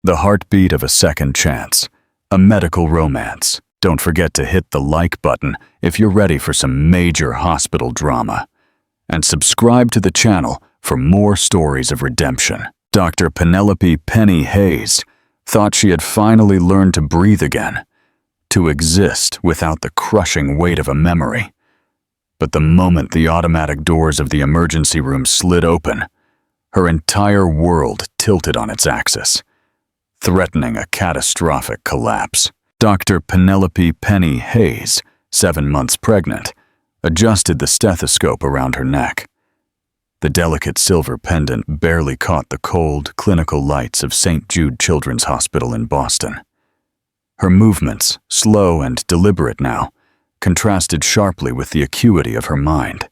The heartbeat of a second chance. A medical romance. Don't forget to hit the like button if you're ready for some major hospital drama. And subscribe to the channel for more stories of redemption. Dr. Penelope Penny Hayes thought she had finally learned to breathe again, to exist without the crushing weight of a memory. But the moment the automatic doors of the emergency room slid open, her entire world tilted on its axis, threatening a catastrophic collapse. Dr. Penelope Penny Hayes, 7 months pregnant, adjusted the stethoscope around her neck. The delicate silver pendant barely caught the cold, clinical lights of St. Jude Children's Hospital in Boston. Her movements, slow and deliberate now, contrasted sharply with the acuity of her mind.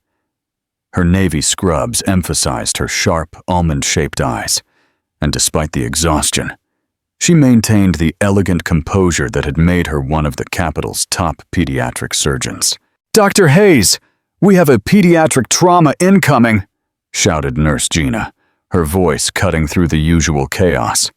Her navy scrubs emphasized her sharp, almond-shaped eyes, and despite the exhaustion, she maintained the elegant composure that had made her one of the capital's top pediatric surgeons. "Dr. Hayes, we have a pediatric trauma incoming," shouted Nurse Gina, her voice cutting through the usual chaos.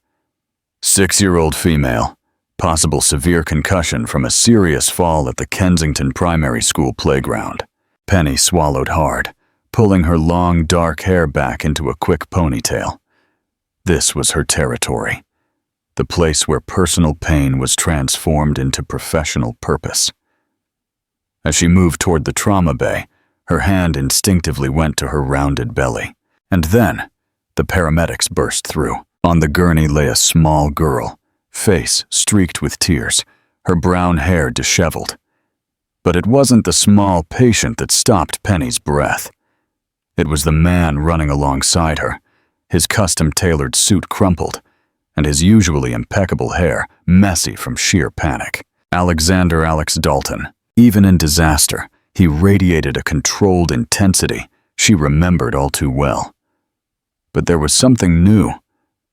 6-year-old female, possible severe concussion from a serious fall at the Kensington Primary School playground. Penny swallowed hard, pulling her long, dark hair back into a quick ponytail. This was her territory, the place where personal pain was transformed into professional purpose. As she moved toward the trauma bay, her hand instinctively went to her rounded belly. And then, the paramedics burst through. On the gurney lay a small girl, face streaked with tears, her brown hair disheveled. But it wasn't the small patient that stopped Penny's breath. It was the man running alongside her, his custom-tailored suit crumpled, and his usually impeccable hair messy from sheer panic. Alexander Alex Dalton. Even in disaster, he radiated a controlled intensity she remembered all too well. But there was something new,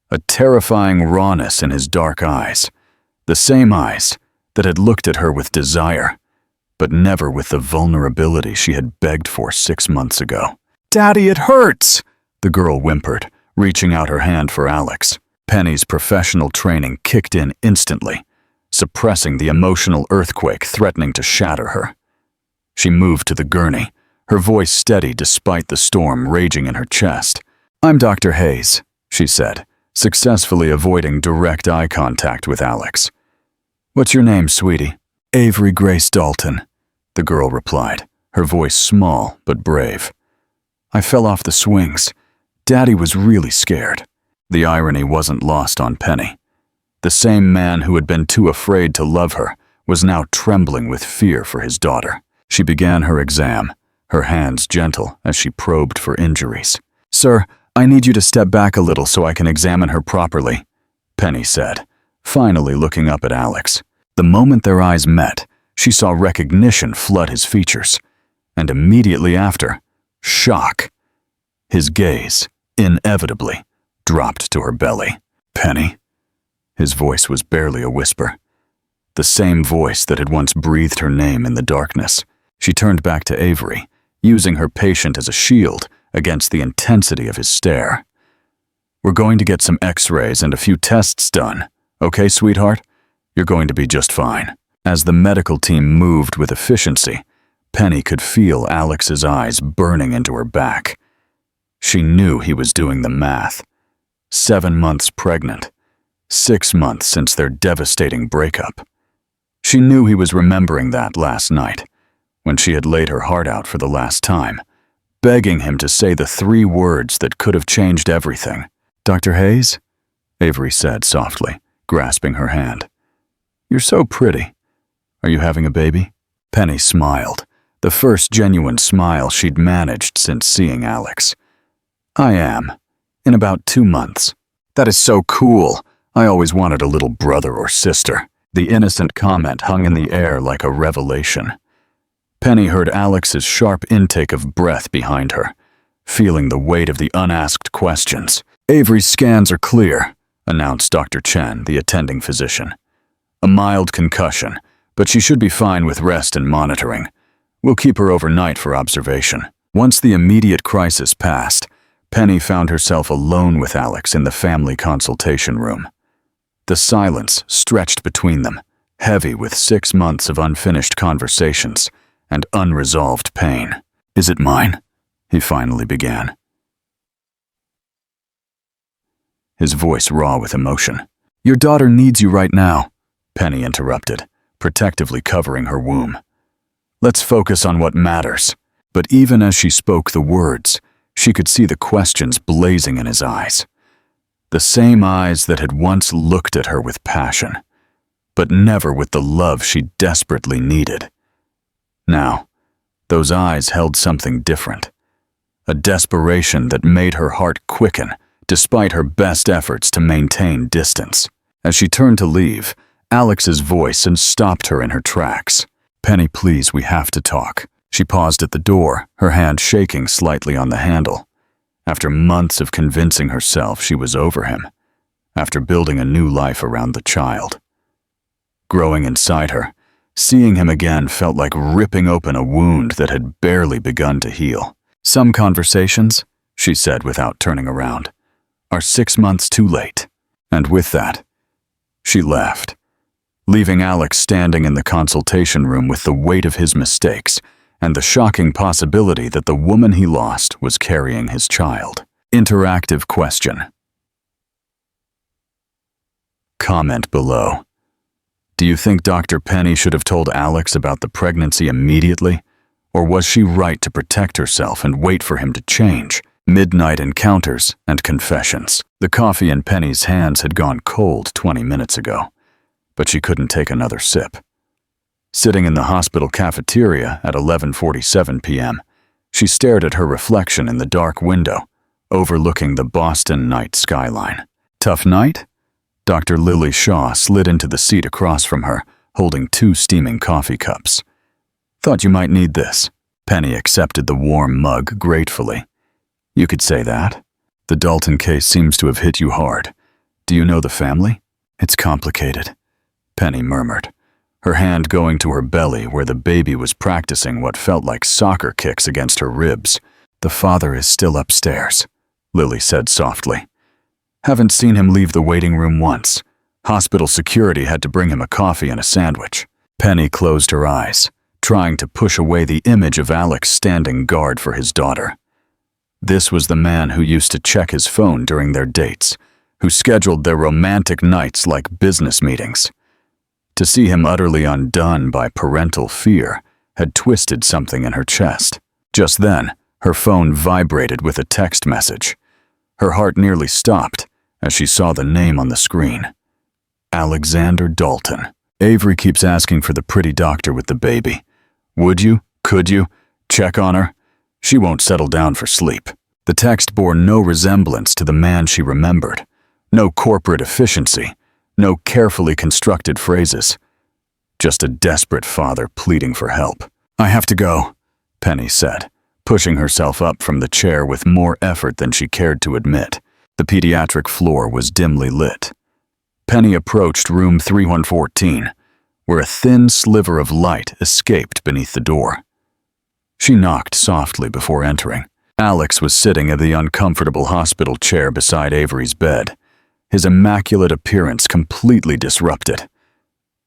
a terrifying rawness in his dark eyes, the same eyes that had looked at her with desire, but never with the vulnerability she had begged for 6 months ago. "Daddy, it hurts!" the girl whimpered, reaching out her hand for Alex. Penny's professional training kicked in instantly, suppressing the emotional earthquake threatening to shatter her. She moved to the gurney, her voice steady despite the storm raging in her chest. "I'm Dr. Hayes," she said, successfully avoiding direct eye contact with Alex. "What's your name, sweetie?" "Avery Grace Dalton," the girl replied, her voice small but brave. "I fell off the swings. Daddy was really scared." The irony wasn't lost on Penny. The same man who had been too afraid to love her was now trembling with fear for his daughter. She began her exam, her hands gentle as she probed for injuries. "Sir, I need you to step back a little so I can examine her properly," Penny said, finally looking up at Alex. The moment their eyes met, she saw recognition flood his features, and immediately after, shock. His gaze, inevitably, dropped to her belly. "Penny?" His voice was barely a whisper, the same voice that had once breathed her name in the darkness. She turned back to Avery, using her patient as a shield against the intensity of his stare. "We're going to get some x-rays and a few tests done. Okay, sweetheart? You're going to be just fine." As the medical team moved with efficiency, Penny could feel Alex's eyes burning into her back. She knew he was doing the math. 7 months pregnant, 6 months since their devastating breakup. She knew he was remembering that last night, when she had laid her heart out for the last time, begging him to say the 3 words that could have changed everything. "Dr. Hayes?" Avery said softly, grasping her hand. "You're so pretty. Are you having a baby?" Penny smiled, the first genuine smile she'd managed since seeing Alex. "I am. In about 2 months." "That is so cool. I always wanted a little brother or sister." The innocent comment hung in the air like a revelation. Penny heard Alex's sharp intake of breath behind her, feeling the weight of the unasked questions. "Avery's scans are clear," announced Dr. Chen, the attending physician. "A mild concussion, but she should be fine with rest and monitoring. We'll keep her overnight for observation." Once the immediate crisis passed, Penny found herself alone with Alex in the family consultation room. The silence stretched between them, heavy with 6 months of unfinished conversations and unresolved pain. "Is it mine?" he finally began, his voice raw with emotion. "Your daughter needs you right now," Penny interrupted, protectively covering her womb. "Let's focus on what matters." But even as she spoke the words, she could see the questions blazing in his eyes. The same eyes that had once looked at her with passion, but never with the love she desperately needed. Now, those eyes held something different, a desperation that made her heart quicken despite her best efforts to maintain distance. As she turned to leave, Alex's voice stopped her in her tracks. "Penny, please, we have to talk." She paused at the door, her hand shaking slightly on the handle. After months of convincing herself she was over him, after building a new life around the child. Growing inside her, seeing him again felt like ripping open a wound that had barely begun to heal. "Some conversations," she said without turning around, "are 6 months too late." And with that, she left, leaving Alex standing in the consultation room with the weight of his mistakes and the shocking possibility that the woman he lost was carrying his child. Interactive question. Comment below. Do you think Dr. Penny should have told Alex about the pregnancy immediately? Or was she right to protect herself and wait for him to change? Midnight encounters and confessions. The coffee in Penny's hands had gone cold 20 minutes ago, but she couldn't take another sip. Sitting in the hospital cafeteria at 11:47 p.m., she stared at her reflection in the dark window, overlooking the Boston night skyline. Tough night? Dr. Lily Shaw slid into the seat across from her, holding 2 steaming coffee cups. "Thought you might need this." Penny accepted the warm mug gratefully. "You could say that. The Dalton case seems to have hit you hard. Do you know the family?" "It's complicated," Penny murmured, her hand going to her belly where the baby was practicing what felt like soccer kicks against her ribs. "The father is still upstairs," Lily said softly. "Haven't seen him leave the waiting room once. Hospital security had to bring him a coffee and a sandwich." Penny closed her eyes, trying to push away the image of Alex standing guard for his daughter. This was the man who used to check his phone during their dates, who scheduled their romantic nights like business meetings. To see him utterly undone by parental fear had twisted something in her chest. Just then, her phone vibrated with a text message. Her heart nearly stopped as she saw the name on the screen. Alexander Dalton. "Avery keeps asking for the pretty doctor with the baby. Would you, could you, check on her? She won't settle down for sleep." The text bore no resemblance to the man she remembered. No corporate efficiency, no carefully constructed phrases. Just a desperate father pleading for help. "I have to go," Penny said, pushing herself up from the chair with more effort than she cared to admit. The pediatric floor was dimly lit. Penny approached room 3114, where a thin sliver of light escaped beneath the door. She knocked softly before entering. Alex was sitting in the uncomfortable hospital chair beside Avery's bed, his immaculate appearance completely disrupted.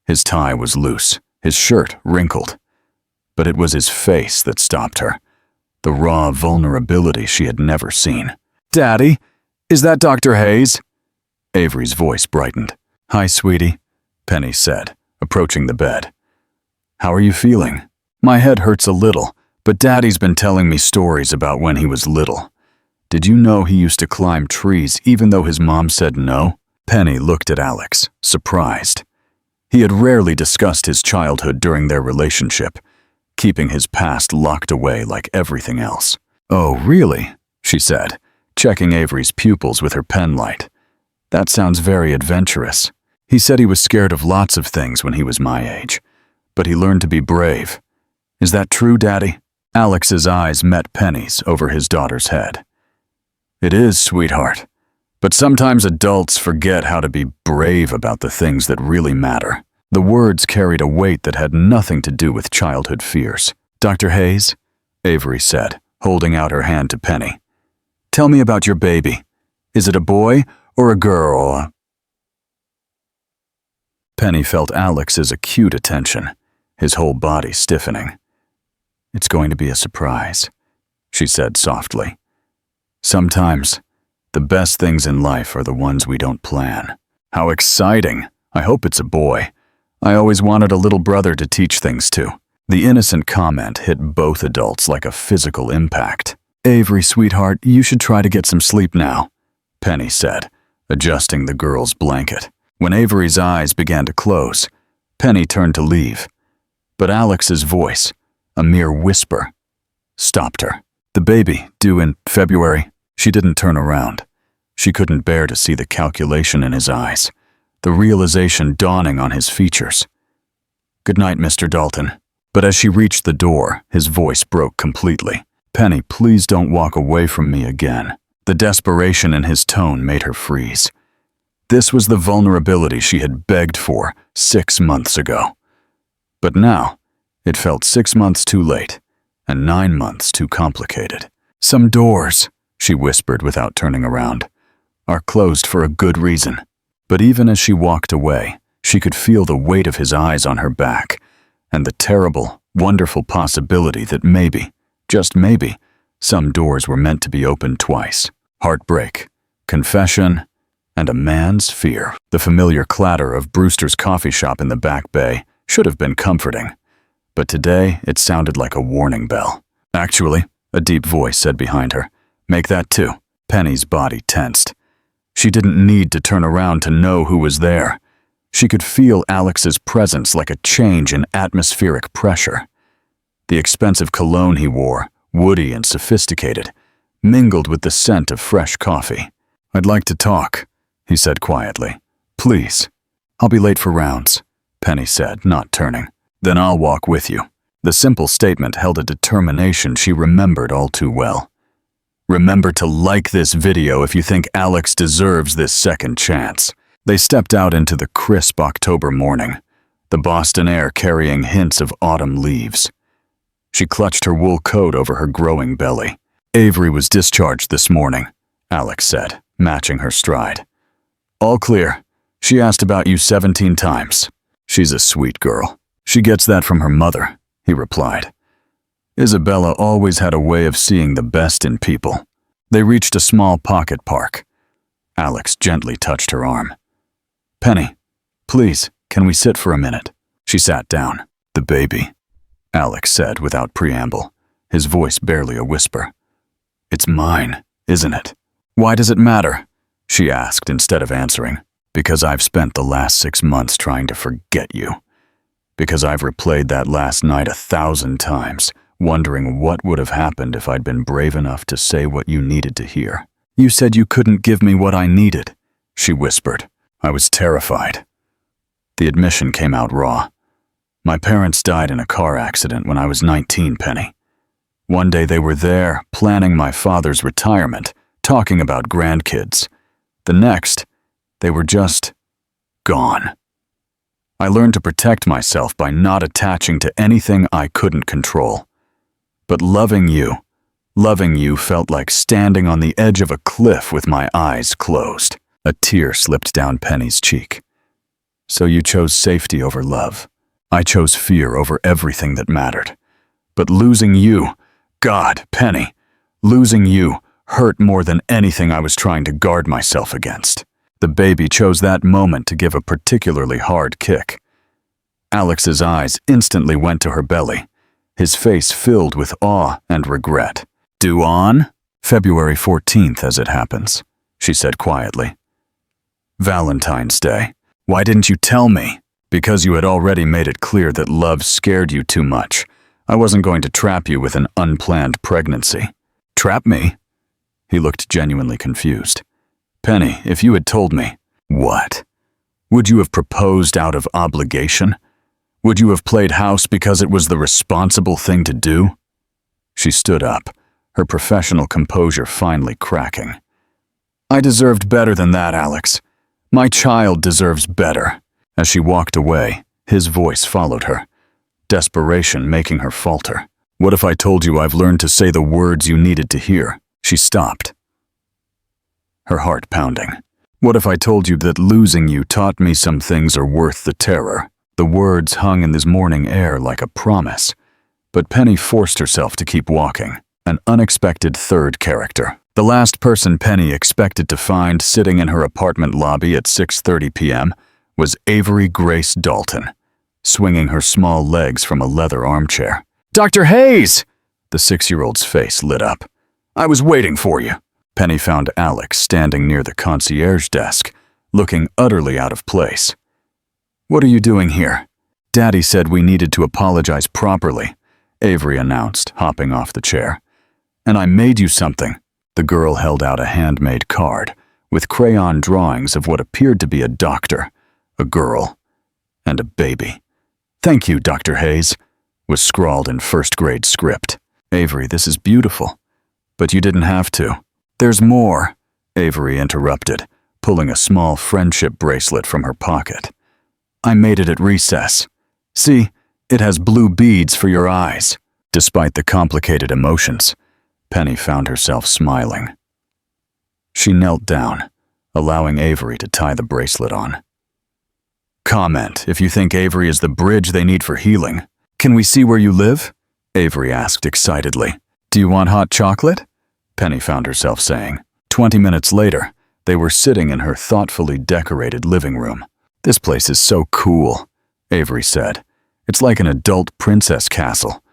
His tie was loose, his shirt wrinkled. But it was his face that stopped her, the raw vulnerability she had never seen. "Daddy, is that Dr. Hayes?" Avery's voice brightened. "Hi, sweetie," Penny said, approaching the bed. "How are you feeling?" "My head hurts a little, but Daddy's been telling me stories about when he was little. Did you know he used to climb trees even though his mom said no?" Penny looked at Alex, surprised. He had rarely discussed his childhood during their relationship, keeping his past locked away like everything else. "Oh, really?" she said, checking Avery's pupils with her pen light. "That sounds very adventurous. He said he was scared of lots of things when he was my age, but he learned to be brave. Is that true, Daddy?" Alex's eyes met Penny's over his daughter's head. "It is, sweetheart. But sometimes adults forget how to be brave about the things that really matter." The words carried a weight that had nothing to do with childhood fears. "Dr. Hayes," Avery said, holding out her hand to Penny. "Tell me about your baby. Is it a boy or a girl?" Penny felt Alex's acute attention, his whole body stiffening. "It's going to be a surprise," she said softly. "Sometimes, the best things in life are the ones we don't plan." "How exciting! I hope it's a boy. I always wanted a little brother to teach things to." The innocent comment hit both adults like a physical impact. "Avery, sweetheart, you should try to get some sleep now," Penny said, adjusting the girl's blanket. When Avery's eyes began to close, Penny turned to leave. But Alex's voice, a mere whisper, stopped her. "The baby, due in February." She didn't turn around. She couldn't bear to see the calculation in his eyes, the realization dawning on his features. "Good night, Mr. Dalton." But as she reached the door, his voice broke completely. "Penny, please don't walk away from me again." The desperation in his tone made her freeze. This was the vulnerability she had begged for 6 months ago. But now, it felt 6 months too late, and 9 months too complicated. "Some doors," she whispered without turning around, "are closed for a good reason." But even as she walked away, she could feel the weight of his eyes on her back, and the terrible, wonderful possibility that maybe, just maybe, some doors were meant to be opened twice. Heartbreak, confession, and a man's fear. The familiar clatter of Brewster's coffee shop in the back bay should have been comforting, but today it sounded like a warning bell. "Actually," a deep voice said behind her, "make that 2. Penny's body tensed. She didn't need to turn around to know who was there. She could feel Alex's presence like a change in atmospheric pressure. The expensive cologne he wore, woody and sophisticated, mingled with the scent of fresh coffee. "I'd like to talk," he said quietly. "Please." "I'll be late for rounds," Penny said, not turning. "Then I'll walk with you." The simple statement held a determination she remembered all too well. "Remember to like this video if you think Alex deserves this second chance." They stepped out into the crisp October morning, the Boston air carrying hints of autumn leaves. She clutched her wool coat over her growing belly. "Avery was discharged this morning," Alex said, matching her stride. "All clear. She asked about you 17 times. She's a sweet girl. She gets that from her mother," he replied. Isabella always had a way of seeing the best in people. They reached a small pocket park. Alex gently touched her arm. "Penny, please, can we sit for a minute?" She sat down. "The baby," Alex said without preamble, his voice barely a whisper. "It's mine, isn't it?" "Why does it matter?" she asked instead of answering. "Because I've spent the last 6 months trying to forget you. Because I've replayed that last night 1,000 times, wondering what would have happened if I'd been brave enough to say what you needed to hear." "You said you couldn't give me what I needed," she whispered. "I was terrified." The admission came out raw. "My parents died in a car accident when I was 19, Penny. One day they were there, planning my father's retirement, talking about grandkids. The next, they were just gone. I learned to protect myself by not attaching to anything I couldn't control. But loving you felt like standing on the edge of a cliff with my eyes closed." A tear slipped down Penny's cheek. "So you chose safety over love. I chose fear over everything that mattered. But losing you, God, Penny, losing you hurt more than anything I was trying to guard myself against." The baby chose that moment to give a particularly hard kick. Alex's eyes instantly went to her belly, his face filled with awe and regret. "Due on February 14th, as it happens," she said quietly. "Valentine's Day. Why didn't you tell me?" "Because you had already made it clear that love scared you too much. I wasn't going to trap you with an unplanned pregnancy." "Trap me?" He looked genuinely confused. "Penny, if you had told me..." "What? Would you have proposed out of obligation? Would you have played house because it was the responsible thing to do?" She stood up, her professional composure finally cracking. "I deserved better than that, Alex. My child deserves better." As she walked away, his voice followed her, desperation making her falter. "What if I told you I've learned to say the words you needed to hear?" She stopped, her heart pounding. What if I told you that losing you taught me some things are worth the terror? The words hung in this morning air like a promise. But Penny forced herself to keep walking. An unexpected third character. The last person Penny expected to find sitting in her apartment lobby at 6:30 p.m. was Avery Grace Dalton, swinging her small legs from a leather armchair. "Dr. Hayes!" The 6-year-old's face lit up. "I was waiting for you." Penny found Alex standing near the concierge desk, looking utterly out of place. "What are you doing here?" "Daddy said we needed to apologize properly," Avery announced, hopping off the chair. "And I made you something." The girl held out a handmade card with crayon drawings of what appeared to be a doctor, a girl, and a baby. "Thank you, Dr. Hayes," was scrawled in first-grade script. "Avery, this is beautiful. But you didn't have to." "There's more," Avery interrupted, pulling a small friendship bracelet from her pocket. "I made it at recess. See, it has blue beads for your eyes." Despite the complicated emotions, Penny found herself smiling. She knelt down, allowing Avery to tie the bracelet on. "Comment if you think Avery is the bridge they need for healing. Can we see where you live?" Avery asked excitedly. "Do you want hot chocolate?" Penny found herself saying. 20 minutes later, they were sitting in her thoughtfully decorated living room. "This place is so cool," Avery said. "It's like an adult princess castle.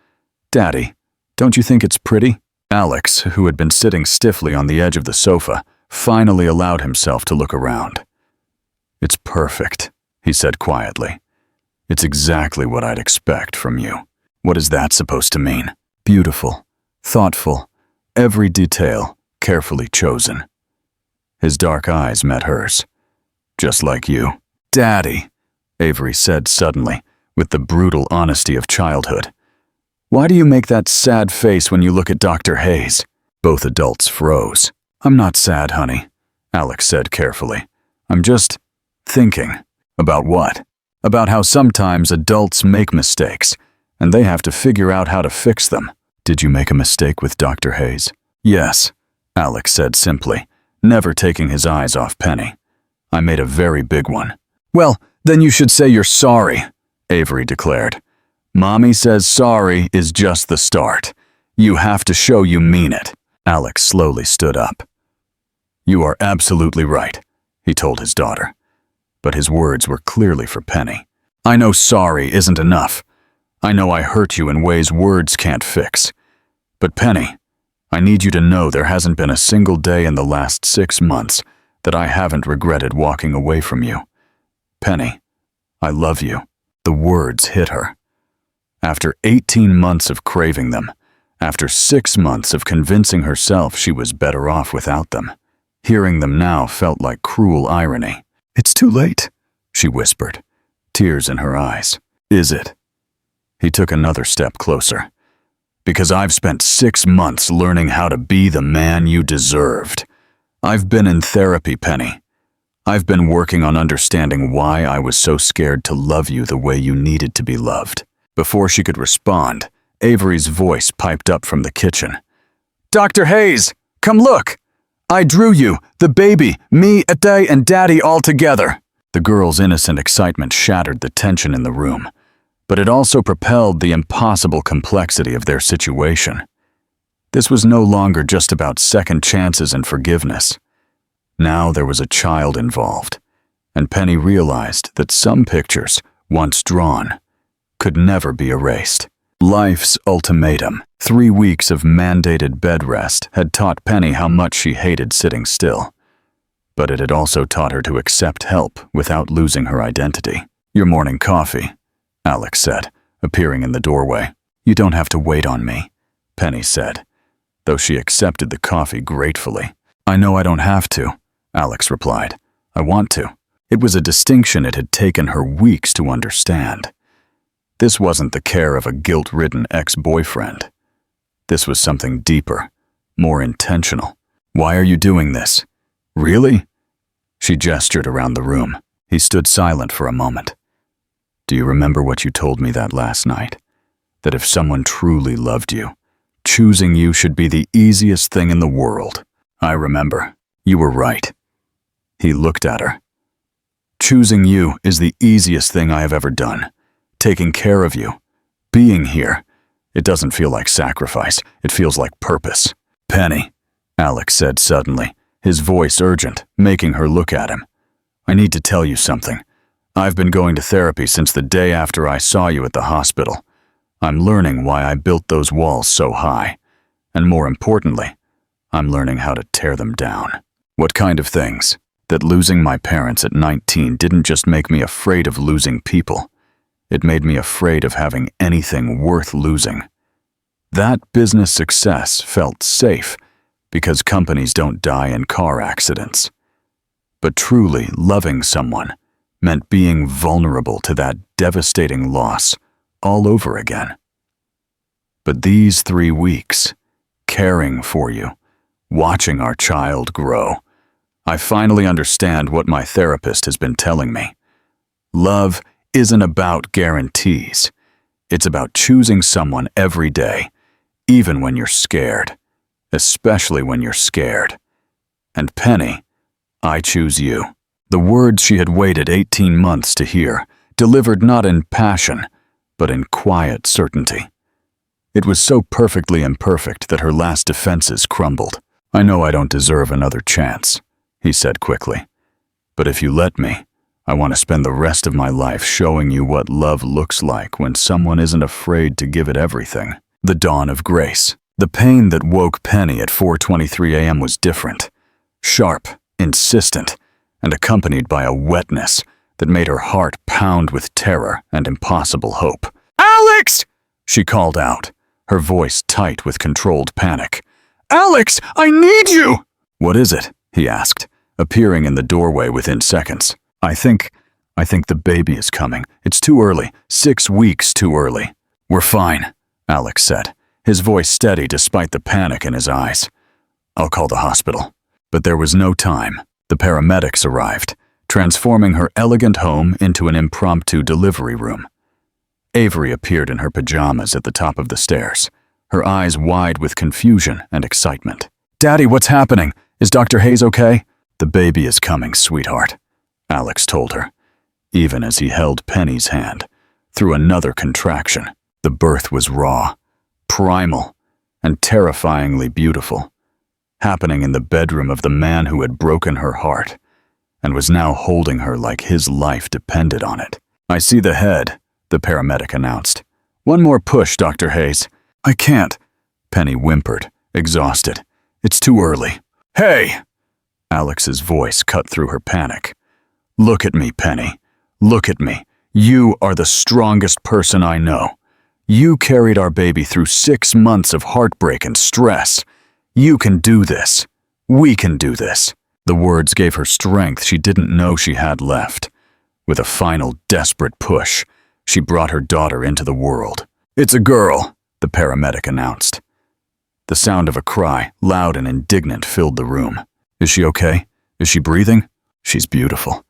Daddy, don't you think it's pretty?" Alex, who had been sitting stiffly on the edge of the sofa, finally allowed himself to look around. "It's perfect," he said quietly. "It's exactly what I'd expect from you." "What is that supposed to mean?" "Beautiful, thoughtful, every detail carefully chosen." His dark eyes met hers. "Just like you." "Daddy," Avery said suddenly, with the brutal honesty of childhood. "Why do you make that sad face when you look at Dr. Hayes?" Both adults froze. "I'm not sad, honey," Alex said carefully. "I'm just thinking." "About what?" "About how sometimes adults make mistakes, and they have to figure out how to fix them." "Did you make a mistake with Dr. Hayes?" "Yes," Alex said simply, never taking his eyes off Penny. "I made a very big one." "Well, then you should say you're sorry," Avery declared. "Mommy says sorry is just the start. You have to show you mean it." Alex slowly stood up. "You are absolutely right," he told his daughter. But his words were clearly for Penny. "I know sorry isn't enough. I know I hurt you in ways words can't fix. But Penny, I need you to know there hasn't been a single day in the last 6 months that I haven't regretted walking away from you. Penny, I love you." The words hit her. After 18 months of craving them, after 6 months of convincing herself she was better off without them, hearing them now felt like cruel irony. "It's too late," she whispered, tears in her eyes. "Is it?" He took another step closer. "Because I've spent 6 months learning how to be the man you deserved. I've been in therapy, Penny. I've been working on understanding why I was so scared to love you the way you needed to be loved." Before she could respond, Avery's voice piped up from the kitchen. "Dr. Hayes, come look! I drew you, the baby, me, Ate, and Daddy all together." The girl's innocent excitement shattered the tension in the room, but it also propelled the impossible complexity of their situation. This was no longer just about second chances and forgiveness. Now there was a child involved, and Penny realized that some pictures, once drawn, could never be erased. Life's ultimatum, 3 weeks of mandated bed rest, had taught Penny how much she hated sitting still. But it had also taught her to accept help without losing her identity. "Your morning coffee," Alex said, appearing in the doorway. "You don't have to wait on me," Penny said, though she accepted the coffee gratefully. "I know I don't have to," Alex replied. "I want to." It was a distinction it had taken her weeks to understand. This wasn't the care of a guilt-ridden ex-boyfriend. This was something deeper, more intentional. "Why are you doing this?" "Really?" She gestured around the room. He stood silent for a moment. "Do you remember what you told me that last night? That if someone truly loved you, choosing you should be the easiest thing in the world." "I remember. You were right." He looked at her. Choosing you is the easiest thing I have ever done. Taking care of you. Being here. It doesn't feel like sacrifice. It feels like purpose. Penny, Alex said suddenly, his voice urgent, making her look at him. I need to tell you something. I've been going to therapy since the day after I saw you at the hospital. I'm learning why I built those walls so high. And more importantly, I'm learning how to tear them down. What kind of things? That losing my parents at 19 didn't just make me afraid of losing people. It made me afraid of having anything worth losing. That business success felt safe because companies don't die in car accidents. But truly loving someone meant being vulnerable to that devastating loss all over again. But these 3 weeks, caring for you, watching our child grow, I finally understand what my therapist has been telling me. Love isn't about guarantees. It's about choosing someone every day, even when you're scared, especially when you're scared. And Penny, I choose you. The words she had waited 18 months to hear, delivered not in passion, but in quiet certainty. It was so perfectly imperfect that her last defenses crumbled. I know I don't deserve another chance, he said quickly. But if you let me, I want to spend the rest of my life showing you what love looks like when someone isn't afraid to give it everything. The dawn of grace. The pain that woke Penny at 4:23 a.m. was different. Sharp, insistent, and accompanied by a wetness that made her heart pound with terror and impossible hope. "Alex!" she called out, her voice tight with controlled panic. "Alex, I need you!" "What is it?" he asked, appearing in the doorway within seconds. I think the baby is coming. It's too early. 6 weeks too early." "We're fine," Alex said, his voice steady despite the panic in his eyes. "I'll call the hospital." But there was no time. The paramedics arrived, transforming her elegant home into an impromptu delivery room. Avery appeared in her pajamas at the top of the stairs, her eyes wide with confusion and excitement. "Daddy, what's happening? Is Dr. Hayes okay?" "The baby is coming, sweetheart," Alex told her, even as he held Penny's hand. Through another contraction, the birth was raw, primal, and terrifyingly beautiful, happening in the bedroom of the man who had broken her heart and was now holding her like his life depended on it. "I see the head," the paramedic announced. "One more push, Dr. Hayes." "I can't," Penny whimpered, exhausted. "It's too early." "Hey!" Alex's voice cut through her panic. "Look at me, Penny. Look at me. You are the strongest person I know. You carried our baby through 6 months of heartbreak and stress. You can do this. We can do this." The words gave her strength she didn't know she had left. With a final desperate push, she brought her daughter into the world. "It's a girl," the paramedic announced. The sound of a cry, loud and indignant, filled the room. "Is she okay? Is she breathing?" "She's beautiful,"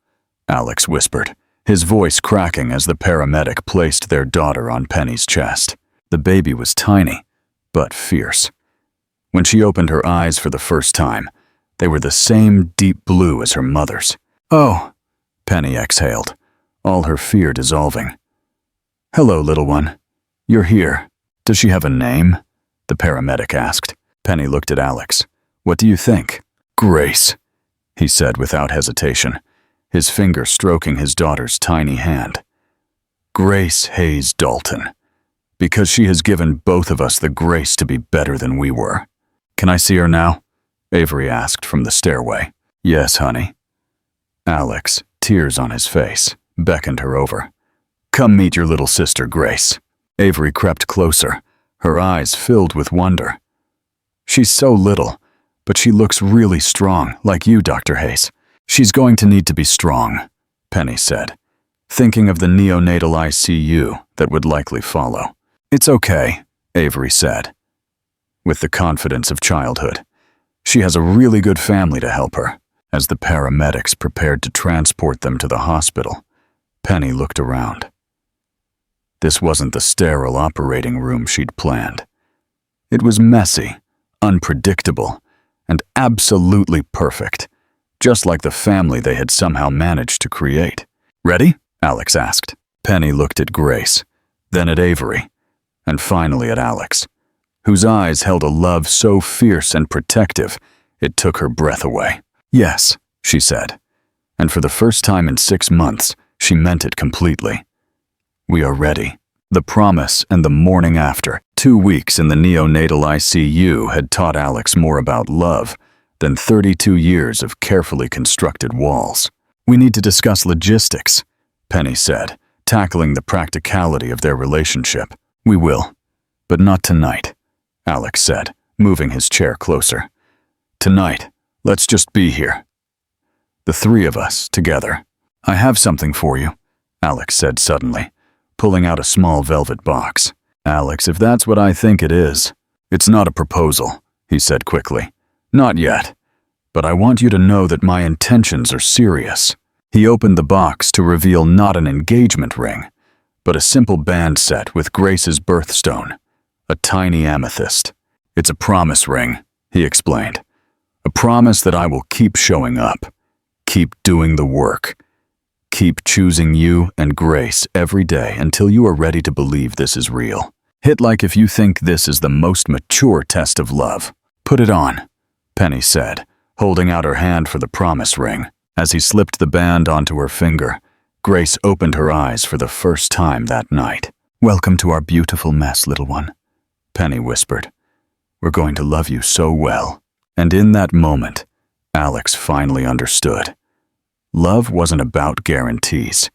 Alex whispered, his voice cracking as the paramedic placed their daughter on Penny's chest. The baby was tiny, but fierce. When she opened her eyes for the first time, they were the same deep blue as her mother's. "Oh," Penny exhaled, all her fear dissolving. "Hello, little one. You're here. Does she have a name?" the paramedic asked. Penny looked at Alex. "What do you think?" "Grace," he said without hesitation, his finger stroking his daughter's tiny hand. "Grace Hayes Dalton, because she has given both of us the grace to be better than we were." "Can I see her now?" Avery asked from the stairway. "Yes, honey." Alex, tears on his face, beckoned her over. "Come meet your little sister, Grace." Avery crept closer, her eyes filled with wonder. "She's so little, but she looks really strong, like you, Dr. Hayes." "She's going to need to be strong," Penny said, thinking of the neonatal ICU that would likely follow. "It's okay," Avery said, with the confidence of childhood. "She has a really good family to help her." As the paramedics prepared to transport them to the hospital, Penny looked around. This wasn't the sterile operating room she'd planned. It was messy, unpredictable, and absolutely perfect, just like the family they had somehow managed to create. "Ready?" Alex asked. Penny looked at Grace, then at Avery, and finally at Alex, whose eyes held a love so fierce and protective it took her breath away. "Yes," she said, and for the first time in 6 months, she meant it completely. "We are ready." The promise and the morning after, 2 weeks in the neonatal ICU, had taught Alex more about love than 32 years of carefully constructed walls. "We need to discuss logistics," Penny said, tackling the practicality of their relationship. "We will, but not tonight," Alex said, moving his chair closer. "Tonight, let's just be here. The 3 of us, together." "I have something for you," Alex said suddenly, pulling out a small velvet box. "Alex, if that's what I think it is." "It's not a proposal," he said quickly. "Not yet. But I want you to know that my intentions are serious." He opened the box to reveal not an engagement ring, but a simple band set with Grace's birthstone, a tiny amethyst. "It's a promise ring," he explained. "A promise that I will keep showing up, keep doing the work, keep choosing you and Grace every day until you are ready to believe this is real. Hit like if you think this is the most mature test of love. Put it on," Penny said, holding out her hand for the promise ring. As he slipped the band onto her finger, Grace opened her eyes for the first time that night. "Welcome to our beautiful mess, little one," Penny whispered. "We're going to love you so well." And in that moment, Alex finally understood. Love wasn't about guarantees.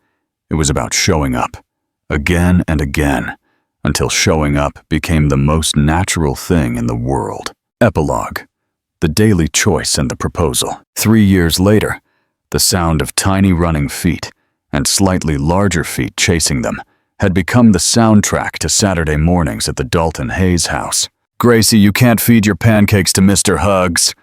It was about showing up, again and again, until showing up became the most natural thing in the world. Epilogue: the daily choice and the proposal. 3 years later, the sound of tiny running feet and slightly larger feet chasing them had become the soundtrack to Saturday mornings at the Dalton Hayes house. "Gracie, you can't feed your pancakes to Mr. Hugs."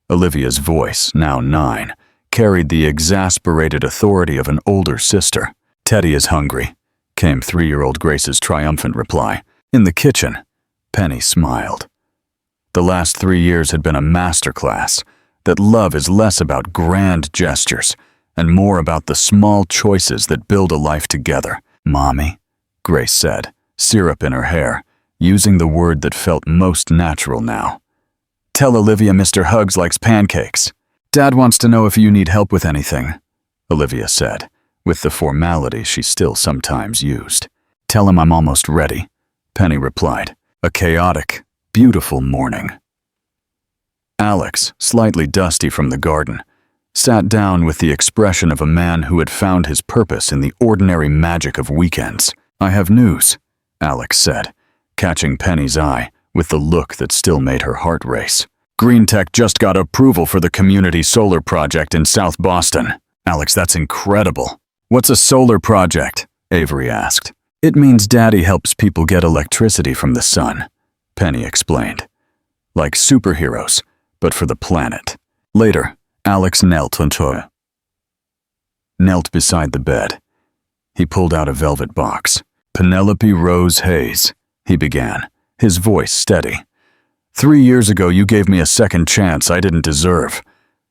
Olivia's voice, now 9, carried the exasperated authority of an older sister. "Teddy is hungry," came 3-year-old Grace's triumphant reply. In the kitchen, Penny smiled. The last 3 years had been a masterclass that love is less about grand gestures and more about the small choices that build a life together. "Mommy," Grace said, syrup in her hair, using the word that felt most natural now. "Tell Olivia Mr. Hugs likes pancakes." "Dad wants to know if you need help with anything," Olivia said, with the formality she still sometimes used. "Tell him I'm almost ready," Penny replied. A chaotic, beautiful morning. Alex, slightly dusty from the garden, sat down with the expression of a man who had found his purpose in the ordinary magic of weekends. "I have news," Alex said, catching Penny's eye with the look that still made her heart race. "Green Tech just got approval for the community solar project in South Boston." "Alex, that's incredible." "What's a solar project?" Avery asked. "It means Daddy helps people get electricity from the sun," Penny explained. "Like superheroes, but for the planet." Later, Alex knelt beside the bed. He pulled out a velvet box. "Penelope Rose Hayes," he began, his voice steady. "3 years ago you gave me a second chance I didn't deserve.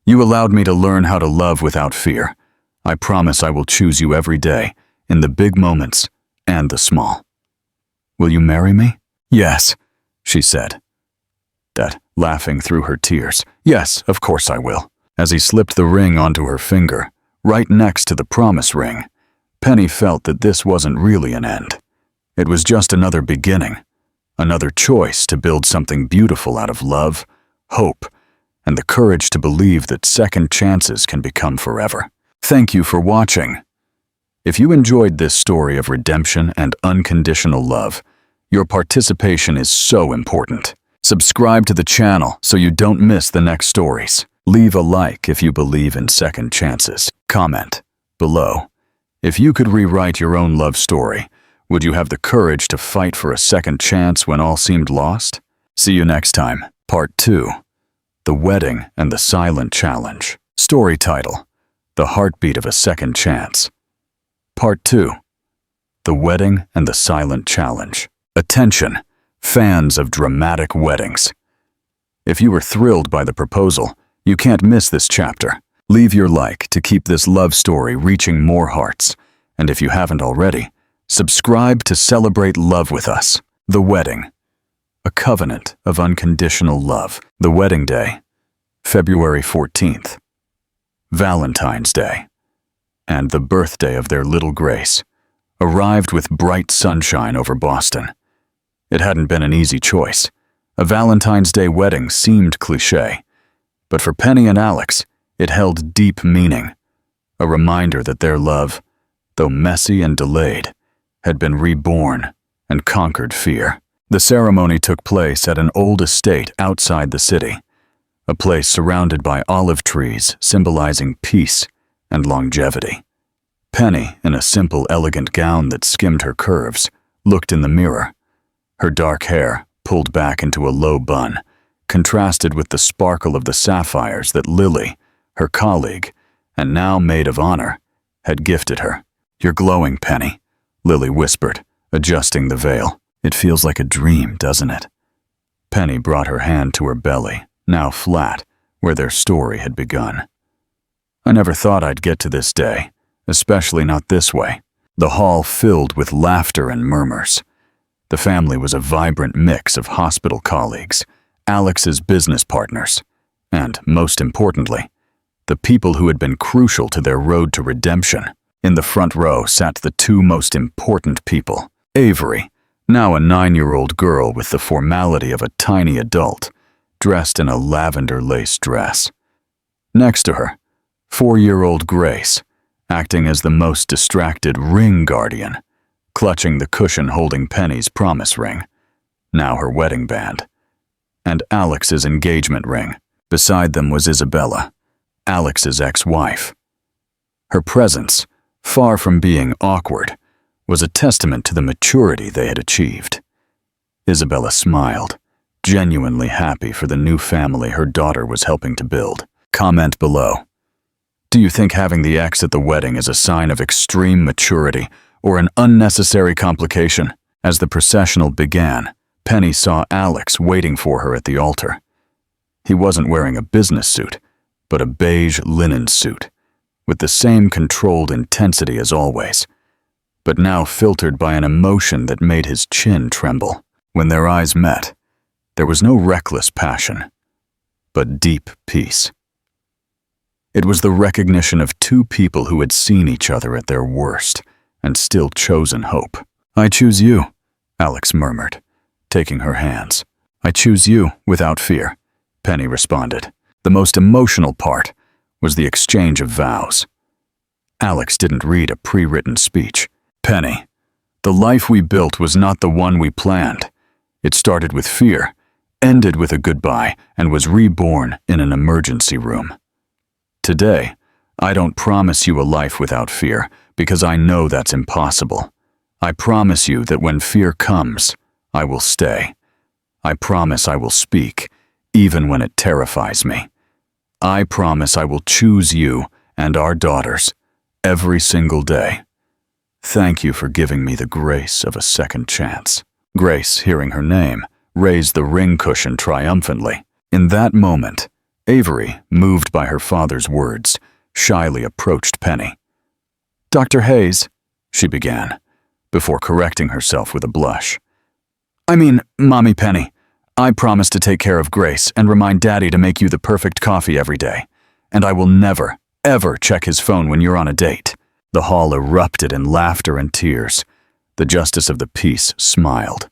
You allowed me to learn how to love without fear. I promise I will choose you every day, in the big moments and the small. Will you marry me?" "Yes," she said, laughing through her tears. "Yes, of course I will." As he slipped the ring onto her finger, right next to the promise ring, Penny felt that this wasn't really an end. It was just another beginning, another choice to build something beautiful out of love, hope, and the courage to believe that second chances can become forever. Thank you for watching. If you enjoyed this story of redemption and unconditional love, your participation is so important. Subscribe to the channel so you don't miss the next stories. Leave a like if you believe in second chances. Comment below. If you could rewrite your own love story, would you have the courage to fight for a second chance when all seemed lost? See you next time. Part 2. The Wedding and the Silent Challenge. Story title: The Heartbeat of a Second Chance. Part 2. The Wedding and the Silent Challenge. Attention, fans of dramatic weddings. If you were thrilled by the proposal, you can't miss this chapter. Leave your like to keep this love story reaching more hearts. And if you haven't already, subscribe to celebrate love with us. The wedding. A covenant of unconditional love. The wedding day, February 14th. Valentine's Day. And the birthday of their little Grace arrived with bright sunshine over Boston. It hadn't been an easy choice. A Valentine's Day wedding seemed cliché, but for Penny and Alex, it held deep meaning, a reminder that their love, though messy and delayed, had been reborn and conquered fear. The ceremony took place at an old estate outside the city, a place surrounded by olive trees symbolizing peace and longevity. Penny, in a simple, elegant gown that skimmed her curves, looked in the mirror. Her dark hair, pulled back into a low bun, contrasted with the sparkle of the sapphires that Lily, her colleague, and now maid of honor, had gifted her. "You're glowing, Penny," Lily whispered, adjusting the veil. "It feels like a dream, doesn't it?" Penny brought her hand to her belly, now flat, where their story had begun. "I never thought I'd get to this day, especially not this way." The hall filled with laughter and murmurs. The family was a vibrant mix of hospital colleagues, Alex's business partners, and, most importantly, the people who had been crucial to their road to redemption. In the front row sat the two most important people. Avery, now a 9-year-old girl with the formality of a tiny adult, dressed in a lavender lace dress. Next to her, 4-year-old Grace, acting as the most distracted ring guardian, clutching the cushion holding Penny's promise ring, now her wedding band, and Alex's engagement ring. Beside them was Isabella, Alex's ex-wife. Her presence, far from being awkward, was a testament to the maturity they had achieved. Isabella smiled, genuinely happy for the new family her daughter was helping to build. Comment below. Do you think having the ex at the wedding is a sign of extreme maturity or an unnecessary complication? As the processional began, Penny saw Alex waiting for her at the altar. He wasn't wearing a business suit, but a beige linen suit, with the same controlled intensity as always, but now filtered by an emotion that made his chin tremble. When their eyes met, there was no reckless passion, but deep peace. It was the recognition of two people who had seen each other at their worst and still chosen hope. "I choose you," Alex murmured, taking her hands. "I choose you without fear," Penny responded. The most emotional part was the exchange of vows. Alex didn't read a pre-written speech. "Penny, the life we built was not the one we planned. It started with fear, ended with a goodbye, and was reborn in an emergency room. Today, I don't promise you a life without fear, because I know that's impossible. I promise you that when fear comes, I will stay. I promise I will speak, even when it terrifies me. I promise I will choose you and our daughters every single day. Thank you for giving me the grace of a second chance." Grace, hearing her name, raised the ring cushion triumphantly. In that moment, Avery, moved by her father's words, shyly approached Penny. "Dr. Hayes," she began, before correcting herself with a blush. "I mean, Mommy Penny, I promise to take care of Grace and remind Daddy to make you the perfect coffee every day. And I will never, ever check his phone when you're on a date." The hall erupted in laughter and tears. The Justice of the Peace smiled.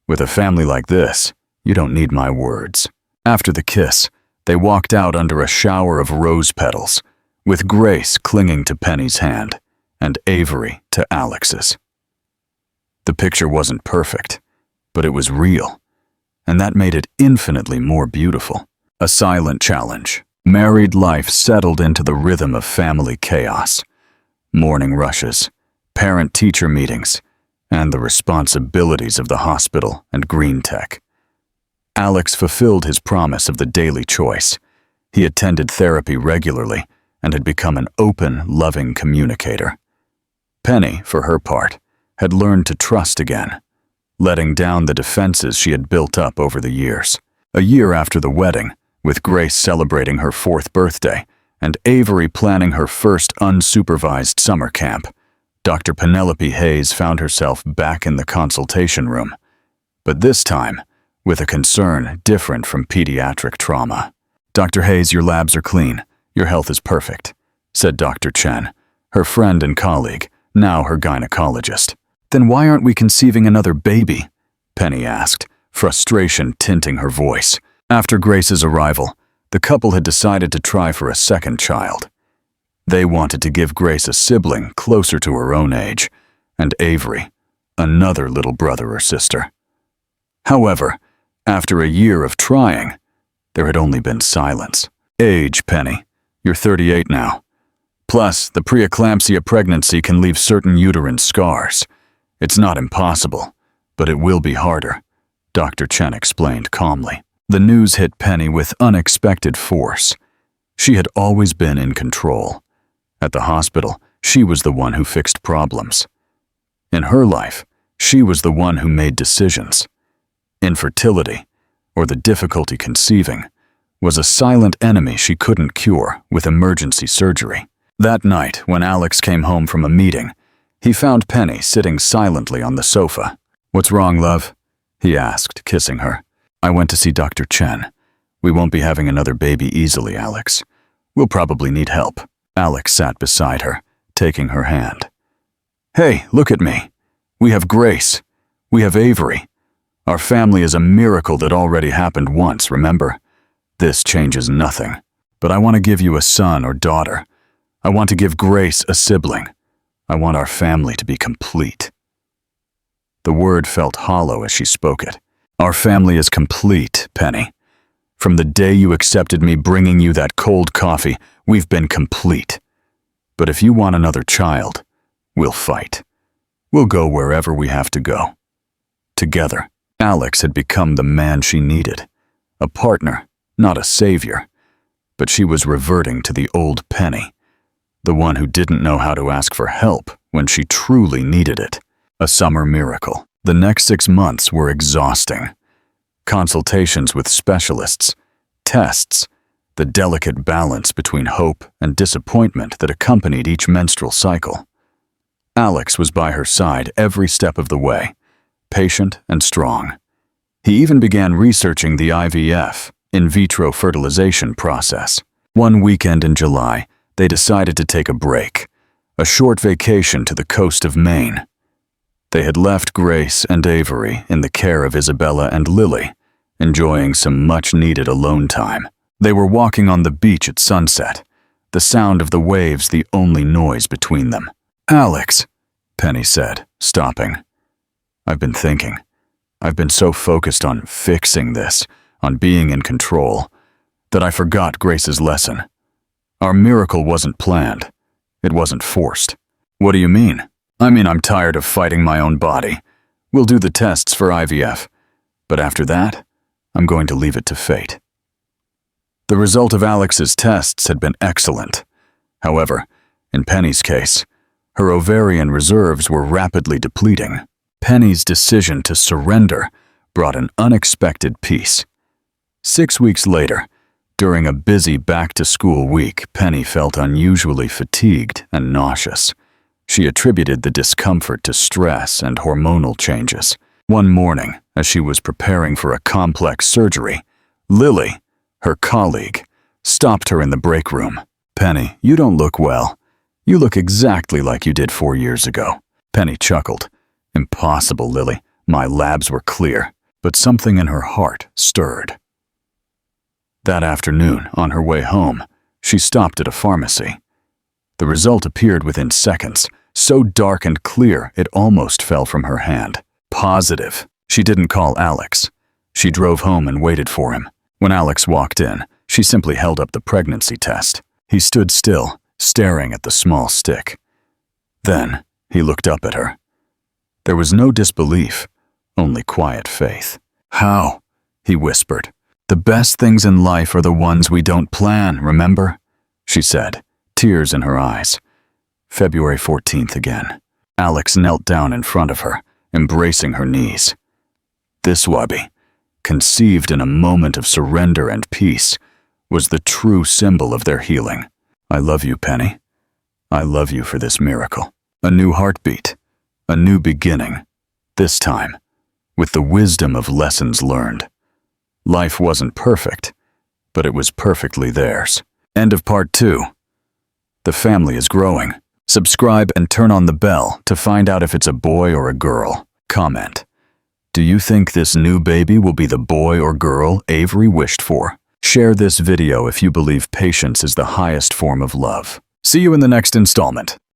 "With a family like this, you don't need my words." After the kiss, they walked out under a shower of rose petals, with Grace clinging to Penny's hand and Avery to Alex's. The picture wasn't perfect, but it was real, and that made it infinitely more beautiful. A silent challenge. Married life settled into the rhythm of family chaos. Morning rushes, parent-teacher meetings, and the responsibilities of the hospital and green tech. Alex fulfilled his promise of the daily choice. He attended therapy regularly and had become an open, loving communicator. Penny, for her part, had learned to trust again, letting down the defenses she had built up over the years. A year after the wedding, with Grace celebrating her 4th birthday and Avery planning her first unsupervised summer camp, Dr. Penelope Hayes found herself back in the consultation room, but this time with a concern different from pediatric trauma. "Dr. Hayes, your labs are clean. Your health is perfect," said Dr. Chen, her friend and colleague, now her gynecologist. "Then why aren't we conceiving another baby?" Penny asked, frustration tinting her voice. After Grace's arrival, the couple had decided to try for a second child. They wanted to give Grace a sibling closer to her own age, and Avery, another little brother or sister. However, after a year of trying, there had only been silence. "Age, Penny. You're 38 now. Plus, the preeclampsia pregnancy can leave certain uterine scars. It's not impossible, but it will be harder," Dr. Chen explained calmly. The news hit Penny with unexpected force. She had always been in control. At the hospital, she was the one who fixed problems. In her life, she was the one who made decisions. Infertility, or the difficulty conceiving, was a silent enemy she couldn't cure with emergency surgery. That night, when Alex came home from a meeting, he found Penny sitting silently on the sofa. "What's wrong, love?" he asked, kissing her. "I went to see Dr. Chen. We won't be having another baby easily, Alex. We'll probably need help." Alex sat beside her, taking her hand. "Hey, look at me. We have Grace. We have Avery. Our family is a miracle that already happened once, remember? This changes nothing. But I want to give you a son or daughter. I want to give Grace a sibling. I want our family to be complete." The word felt hollow as she spoke it. "Our family is complete, Penny. From the day you accepted me bringing you that cold coffee, we've been complete. But if you want another child, we'll fight. We'll go wherever we have to go. Together." Alex had become the man she needed. A partner, not a savior. But she was reverting to the old Penny, the one who didn't know how to ask for help when she truly needed it. A summer miracle. The next 6 months were exhausting. Consultations with specialists, tests, the delicate balance between hope and disappointment that accompanied each menstrual cycle. Alex was by her side every step of the way, patient and strong. He even began researching the IVF, in vitro fertilization process. One weekend in July, they decided to take a break, a short vacation to the coast of Maine. They had left Grace and Avery in the care of Isabella and Lily, enjoying some much-needed alone time. They were walking on the beach at sunset, the sound of the waves the only noise between them. "Alex," Penny said, stopping. "I've been thinking. I've been so focused on fixing this, on being in control, that I forgot Grace's lesson. Our miracle wasn't planned. It wasn't forced." "What do you mean?" "I mean, I'm tired of fighting my own body. We'll do the tests for IVF, but after that, I'm going to leave it to fate." The result of Alex's tests had been excellent. However, in Penny's case, her ovarian reserves were rapidly depleting. Penny's decision to surrender brought an unexpected peace. 6 weeks later, during a busy back-to-school week, Penny felt unusually fatigued and nauseous. She attributed the discomfort to stress and hormonal changes. One morning, as she was preparing for a complex surgery, Lily, her colleague, stopped her in the break room. "Penny, you don't look well. You look exactly like you did 4 years ago." Penny chuckled. "Impossible, Lily. My labs were clear." But something in her heart stirred. That afternoon, on her way home, she stopped at a pharmacy. The result appeared within seconds, so dark and clear it almost fell from her hand. Positive. She didn't call Alex. She drove home and waited for him. When Alex walked in, she simply held up the pregnancy test. He stood still, staring at the small stick. Then, he looked up at her. There was no disbelief, only quiet faith. "How?" he whispered. "The best things in life are the ones we don't plan, remember?" she said, tears in her eyes. February 14th again. Alex knelt down in front of her, embracing her knees. This Wabi, conceived in a moment of surrender and peace, was the true symbol of their healing. I love you, Penny. I love you for this miracle. A new heartbeat, a new beginning, this time, with the wisdom of lessons learned. Life wasn't perfect, but it was perfectly theirs. End of part 2. The family is growing. Subscribe and turn on the bell to find out if it's a boy or a girl. Comment. Do you think this new baby will be the boy or girl Avery wished for? Share this video if you believe patience is the highest form of love. See you in the next installment.